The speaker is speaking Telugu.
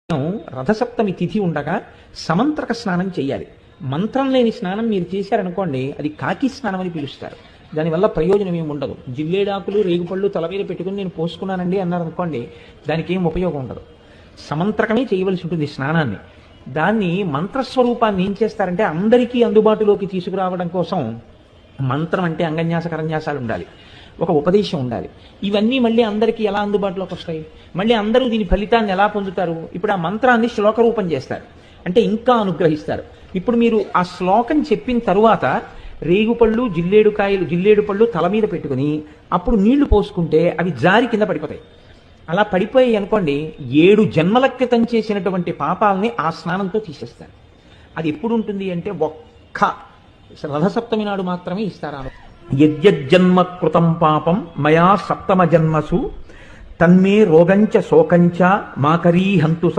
రథసప్తమి తిథి ఉండగా సమంత్రక స్నానం చేయాలి. మంత్రం లేని స్నానం మీరు చేశారనుకోండి, అది కాకి స్నానం అని పిలుస్తారు. దానివల్ల ప్రయోజనం ఏమి ఉండదు. జిల్లేడాకులు రేగుపళ్ళు తల మీద పెట్టుకుని నేను పోసుకున్నానండి అన్నారనుకోండి, దానికి ఏం ఉపయోగం ఉండదు. సమంత్రకమే చేయవలసి ఉంటుంది స్నానాన్ని. దాన్ని మంత్రస్వరూపాన్ని ఏం చేస్తారంటే అందరికీ అందుబాటులోకి తీసుకురావడం కోసం మంత్రం అంటే అంగన్యాస కరన్యాసాలు ఉండాలి, ఒక ఉపదేశం ఉండాలి. ఇవన్నీ మళ్ళీ అందరికీ ఎలా అందుబాటులోకి వస్తాయి? మళ్ళీ అందరూ దీని ఫలితాన్ని ఎలా పొందుతారు? ఇప్పుడు ఆ మంత్రాన్ని శ్లోక రూపం చేస్తారు, అంటే ఇంకా అనుగ్రహిస్తారు. ఇప్పుడు మీరు ఆ శ్లోకం చెప్పిన తరువాత రేగుపళ్ళు జిల్లేడు పళ్ళు తల మీద పెట్టుకుని అప్పుడు నీళ్లు పోసుకుంటే అవి జారి కింద పడిపోతాయి. అలా పడిపోయి అనుకోండి, 7 జన్మల క్రితం చేసినటువంటి పాపాలని ఆ స్నానంతో తీసేస్తారు. అది ఎప్పుడు ఉంటుంది అంటే ఒక్క రథసప్తమి నాడు మాత్రమే ఇస్తారు. యజ్జన్మ కృతం పాపం మయా సప్తమ జన్మసు తన్మే రోగంచ శోకంచ మాకరీ హంతు